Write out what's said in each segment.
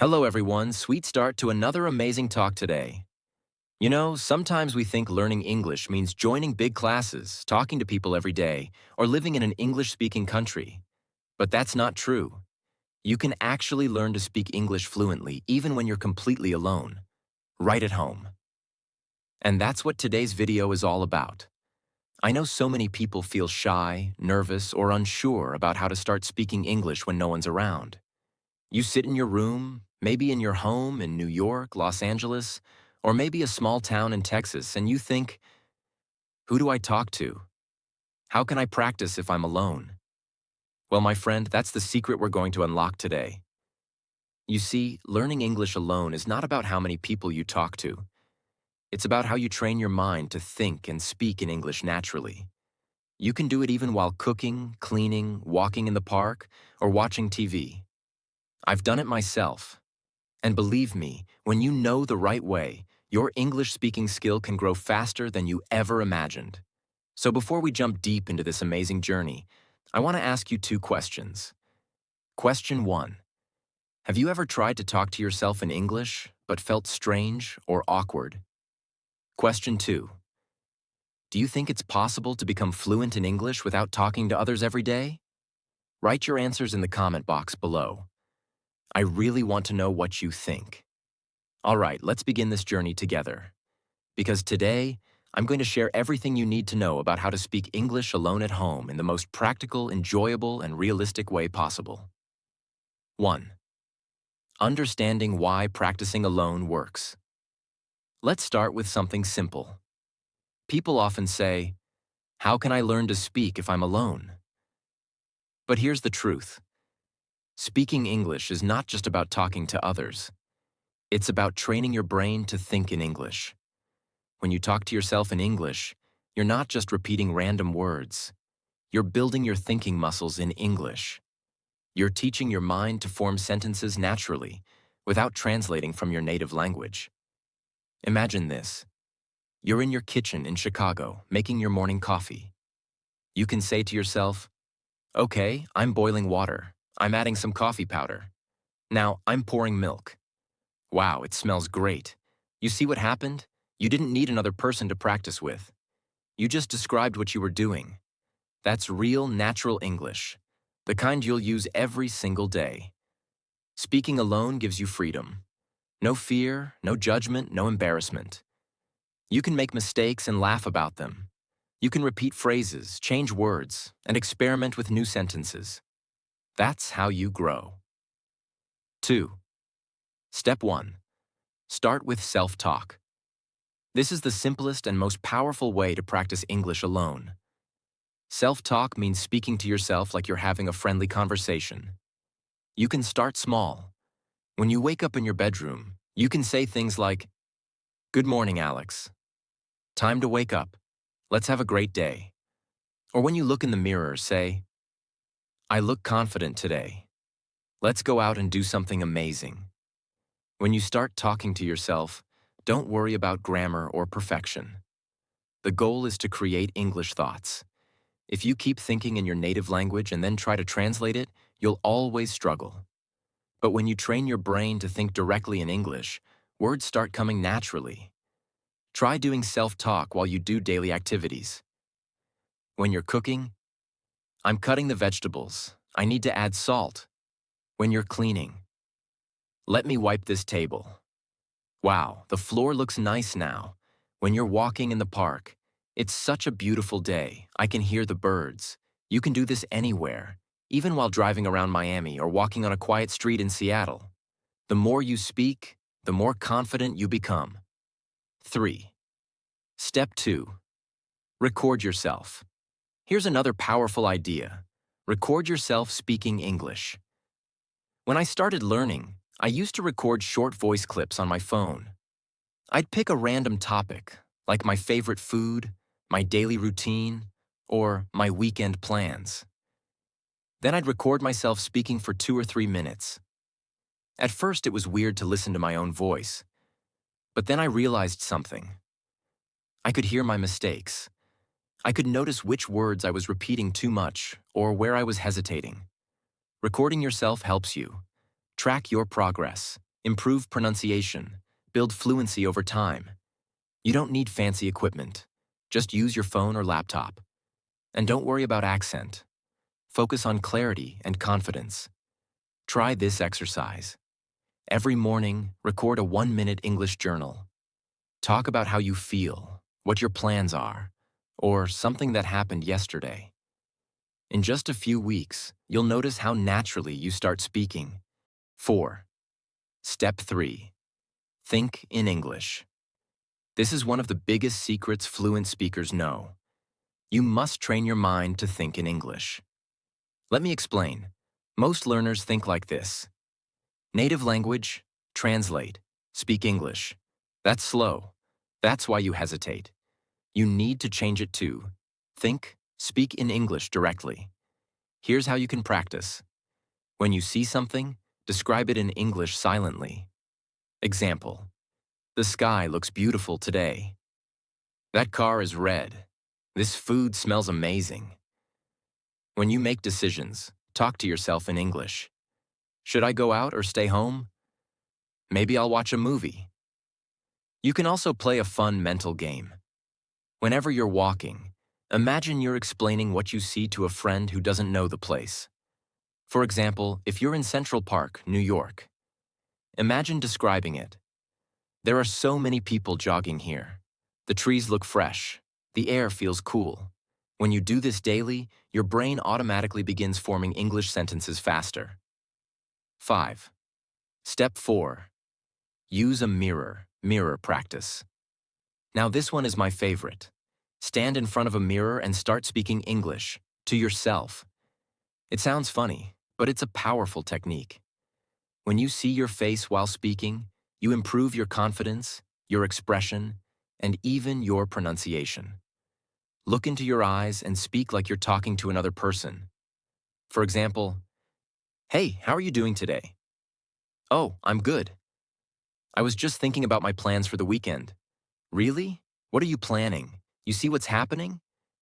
Hello, everyone. Sweet start to another amazing talk today. You know, sometimes we think learning English means joining big classes, talking to people every day, or living in an English-speaking country. But that's not true. You can actually learn to speak English fluently even when you're completely alone, right at home. And that's what today's video is all about. I know so many people feel shy, nervous, or unsure about how to start speaking English when no one's around. You sit in your room, maybe in your home in New York, Los Angeles, or maybe a small town in Texas, and you think, who do I talk to? How can I practice if I'm alone? Well, my friend, that's the secret we're going to unlock today. You see, learning English alone is not about how many people you talk to. It's about how you train your mind to think and speak in English naturally. You can do it even while cooking, cleaning, walking in the park, or watching TV. I've done it myself. And believe me, when you know the right way, your English speaking skill can grow faster than you ever imagined. So before we jump deep into this amazing journey, I want to ask you two questions. Question 1. Have you ever tried to talk to yourself in English, but felt strange or awkward? Question 2. Do you think it's possible to become fluent in English without talking to others every day? Write your answers in the comment box below. I really want to know what you think. All right, let's begin this journey together. Because today, I'm going to share everything you need to know about how to speak English alone at home in the most practical, enjoyable, and realistic way possible. 1. Understanding why practicing alone works. Let's start with something simple. People often say, how can I learn to speak if I'm alone? But here's the truth. Speaking English is not just about talking to others. It's about training your brain to think in English. When you talk to yourself in English, you're not just repeating random words. You're building your thinking muscles in English. You're teaching your mind to form sentences naturally, without translating from your native language. Imagine this. You're in your kitchen in Chicago, making your morning coffee. You can say to yourself, okay, I'm boiling water. I'm adding some coffee powder. Now, I'm pouring milk. Wow, it smells great. You see what happened? You didn't need another person to practice with. You just described what you were doing. That's real, natural English, the kind you'll use every single day. Speaking alone gives you freedom. No fear, no judgment, no embarrassment. You can make mistakes and laugh about them. You can repeat phrases, change words, and experiment with new sentences. That's how you grow. 2. Step 1. Start with self-talk. This is the simplest and most powerful way to practice English alone. Self-talk means speaking to yourself like you're having a friendly conversation. You can start small. When you wake up in your bedroom, you can say things like, "Good morning, Alex. Time to wake up. Let's have a great day." Or when you look in the mirror, say, "I look confident today. Let's go out and do something amazing." When you start talking to yourself, don't worry about grammar or perfection. The goal is to create English thoughts. If you keep thinking in your native language and then try to translate it, you'll always struggle. But when you train your brain to think directly in English, words start coming naturally. Try doing self-talk while you do daily activities. When you're cooking, "I'm cutting the vegetables. I need to add salt." When you're cleaning, "Let me wipe this table." Wow, the floor looks nice now. When you're walking in the park, "It's such a beautiful day. I can hear the birds." You can do this anywhere, even while driving around Miami or walking on a quiet street in Seattle. The more you speak, the more confident you become. 3. Step 2. Record yourself. Here's another powerful idea. Record yourself speaking English. When I started learning, I used to record short voice clips on my phone. I'd pick a random topic, like my favorite food, my daily routine, or my weekend plans. Then I'd record myself speaking for 2 or 3 minutes. At first, it was weird to listen to my own voice. But then I realized something. I could hear my mistakes. I could notice which words I was repeating too much or where I was hesitating. Recording yourself helps you. Track your progress. Improve pronunciation. Build fluency over time. You don't need fancy equipment. Just use your phone or laptop. And don't worry about accent. Focus on clarity and confidence. Try this exercise. Every morning, record a 1-minute English journal. Talk about how you feel, what your plans are, or something that happened yesterday. In just a few weeks, you'll notice how naturally you start speaking. 4. Step 3. Think in English. This is one of the biggest secrets fluent speakers know. You must train your mind to think in English. Let me explain. Most learners think like this. Native language, translate, speak English. That's slow. That's why you hesitate. You need to change it to think, speak in English directly. Here's how you can practice. When you see something, describe it in English silently. Example: the sky looks beautiful today. That car is red. This food smells amazing. When you make decisions, talk to yourself in English. Should I go out or stay home? Maybe I'll watch a movie. You can also play a fun mental game. Whenever you're walking, imagine you're explaining what you see to a friend who doesn't know the place. For example, if you're in Central Park, New York, imagine describing it. There are so many people jogging here. The trees look fresh. The air feels cool. When you do this daily, your brain automatically begins forming English sentences faster. 5. Step 4. Use a mirror. Mirror practice. Now this one is my favorite. Stand in front of a mirror and start speaking English to yourself. It sounds funny, but it's a powerful technique. When you see your face while speaking, you improve your confidence, your expression, and even your pronunciation. Look into your eyes and speak like you're talking to another person. For example, "Hey, how are you doing today?" "Oh, I'm good. I was just thinking about my plans for the weekend." "Really? What are you planning? You see what's happening?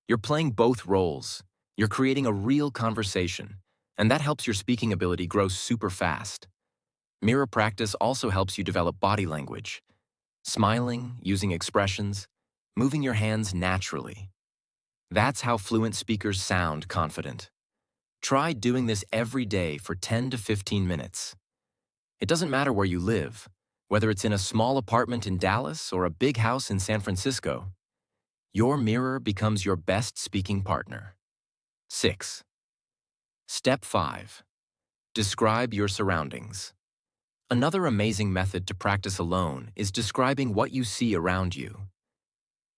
You're playing both roles. You're creating a real conversation, and that helps your speaking ability grow super fast. Mirror practice also helps you develop body language. Smiling, using expressions, moving your hands naturally. That's how fluent speakers sound confident. Try doing this every day for 10 to 15 minutes. It doesn't matter where you live, whether it's in a small apartment in Dallas or a big house in San Francisco. Your mirror becomes your best speaking partner. 6. Step 5. Describe your surroundings. Another amazing method to practice alone is describing what you see around you.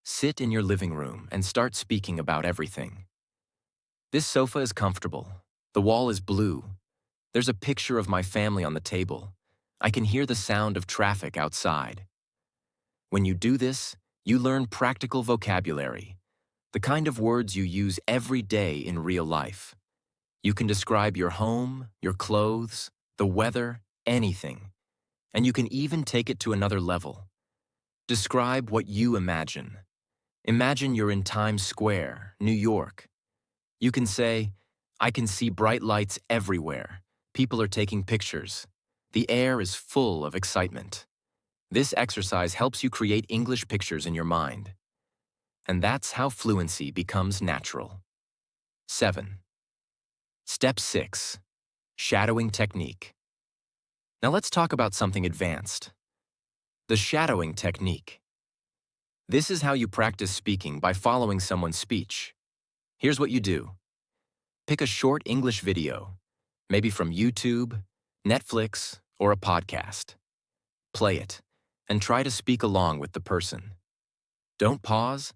Sit in your living room and start speaking about everything. This sofa is comfortable. The wall is blue. There's a picture of my family on the table. I can hear the sound of traffic outside. When you do this, you learn practical vocabulary, the kind of words you use every day in real life. You can describe your home, your clothes, the weather, anything. And you can even take it to another level. Describe what you imagine. Imagine you're in Times Square, New York. You can say, "I can see bright lights everywhere. People are taking pictures. The air is full of excitement." This exercise helps you create English pictures in your mind. And that's how fluency becomes natural. 7. Step 6. Shadowing technique. Now let's talk about something advanced. The shadowing technique. This is how you practice speaking by following someone's speech. Here's what you do. Pick a short English video, maybe from YouTube, Netflix, or a podcast. Play it, and try to speak along with the person. Don't pause,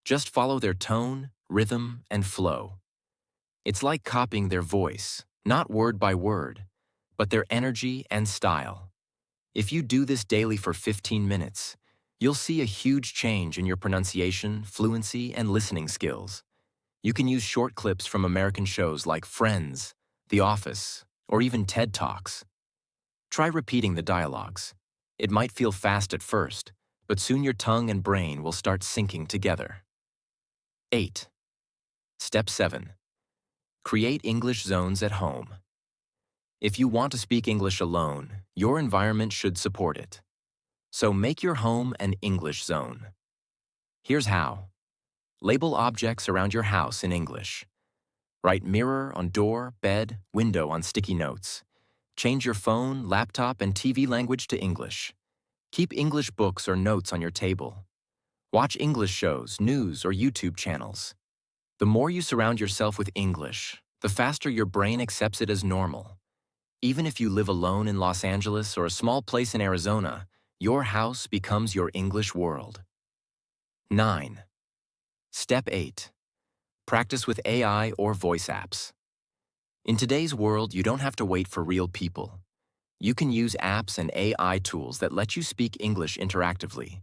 just follow their tone, rhythm, and flow. It's like copying their voice, not word by word, but their energy and style. If you do this daily for 15 minutes, you'll see a huge change in your pronunciation, fluency, and listening skills. You can use short clips from American shows like Friends, The Office, or even TED Talks. Try repeating the dialogues. It might feel fast at first, but soon your tongue and brain will start syncing together. 8. Step 7. Create English zones at home. If you want to speak English alone, your environment should support it. So make your home an English zone. Here's how. Label objects around your house in English. Write mirror on door, bed, window on sticky notes. Change your phone, laptop, and TV language to English. Keep English books or notes on your table. Watch English shows, news, or YouTube channels. The more you surround yourself with English, the faster your brain accepts it as normal. Even if you live alone in Los Angeles or a small place in Arizona, your house becomes your English world. 9. Step 8. Practice with AI or voice apps. In today's world, you don't have to wait for real people. You can use apps and AI tools that let you speak English interactively.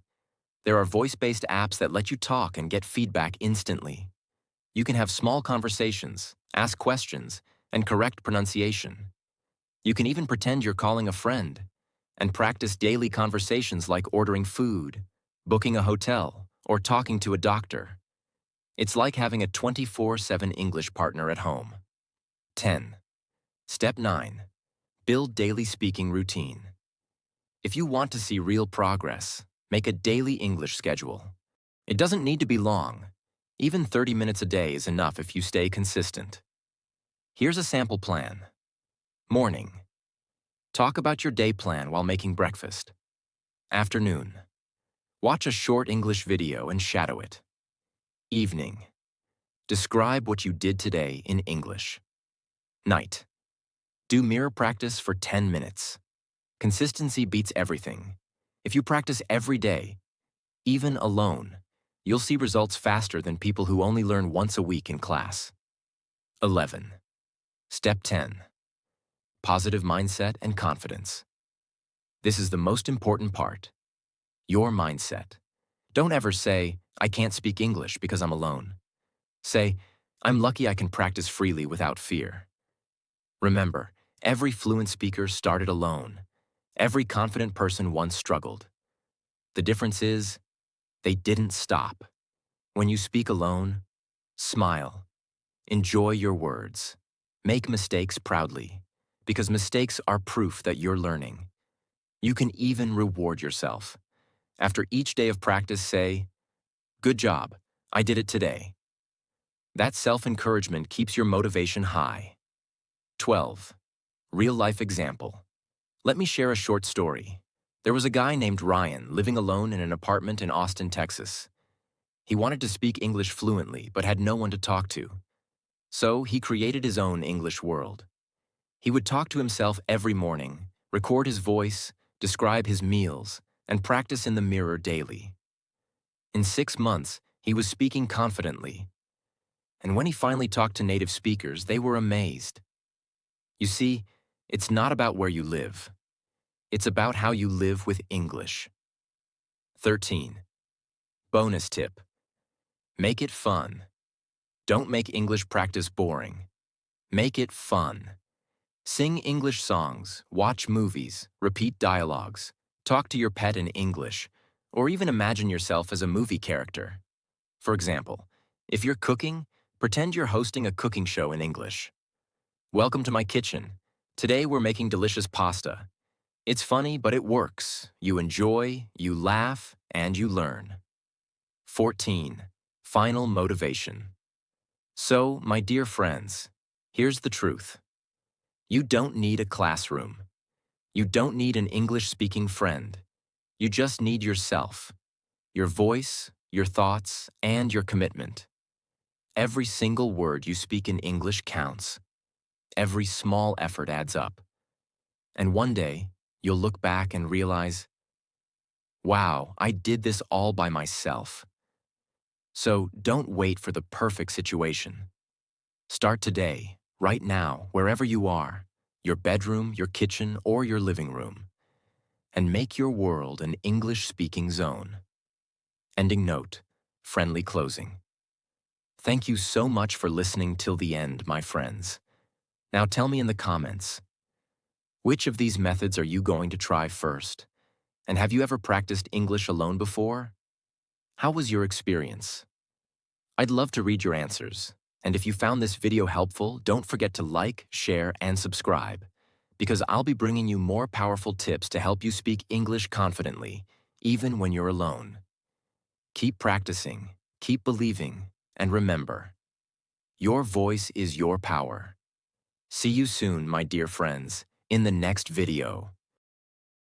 There are voice-based apps that let you talk and get feedback instantly. You can have small conversations, ask questions, and correct pronunciation. You can even pretend you're calling a friend and practice daily conversations like ordering food, booking a hotel, or talking to a doctor. It's like having a 24/7 English partner at home. 10. Step 9. Build daily speaking routine. If you want to see real progress, make a daily English schedule. It doesn't need to be long. Even 30 minutes a day is enough if you stay consistent. Here's a sample plan. Morning. Talk about your day plan while making breakfast. Afternoon. Watch a short English video and shadow it. Evening. Describe what you did today in English. Night. Do mirror practice for 10 minutes. Consistency beats everything. If you practice every day, even alone, you'll see results faster than people who only learn once a week in class. 11. Step 10. Positive mindset and confidence. This is the most important part. Your mindset. Don't ever say, I can't speak English because I'm alone. Say, I'm lucky I can practice freely without fear. Remember, every fluent speaker started alone. Every confident person once struggled. The difference is, they didn't stop. When you speak alone, smile. Enjoy your words. Make mistakes proudly, because mistakes are proof that you're learning. You can even reward yourself. After each day of practice, say, good job, I did it today. That self-encouragement keeps your motivation high. 12. Real-life example. Let me share a short story. There was a guy named Ryan living alone in an apartment in Austin, Texas. He wanted to speak English fluently but had no one to talk to. So he created his own English world. He would talk to himself every morning, record his voice, describe his meals, and practice in the mirror daily. In 6 months, he was speaking confidently. And when he finally talked to native speakers, they were amazed. You see, it's not about where you live. It's about how you live with English. 13. Bonus tip. Make it fun. Don't make English practice boring. Make it fun. Sing English songs, watch movies, repeat dialogues, talk to your pet in English, or even imagine yourself as a movie character. For example, if you're cooking, pretend you're hosting a cooking show in English. Welcome to my kitchen. Today we're making delicious pasta. It's funny, but it works. You enjoy, you laugh, and you learn. 14. Final motivation. So, my dear friends, here's the truth. You don't need a classroom. You don't need an English-speaking friend. You just need yourself, your voice, your thoughts, and your commitment. Every single word you speak in English counts. Every small effort adds up. And one day, you'll look back and realize, wow, I did this all by myself. So don't wait for the perfect situation. Start today, right now, wherever you are, your bedroom, your kitchen, or your living room, and make your world an English-speaking zone. Ending note, friendly closing. Thank you so much for listening till the end, my friends. Now tell me in the comments, which of these methods are you going to try first? And have you ever practiced English alone before? How was your experience? I'd love to read your answers. And if you found this video helpful, don't forget to like, share, and subscribe. because I'll be bringing you more powerful tips to help you speak English confidently, even when you're alone. Keep practicing, keep believing, and remember, your voice is your power. See you soon, my dear friends, in the next video.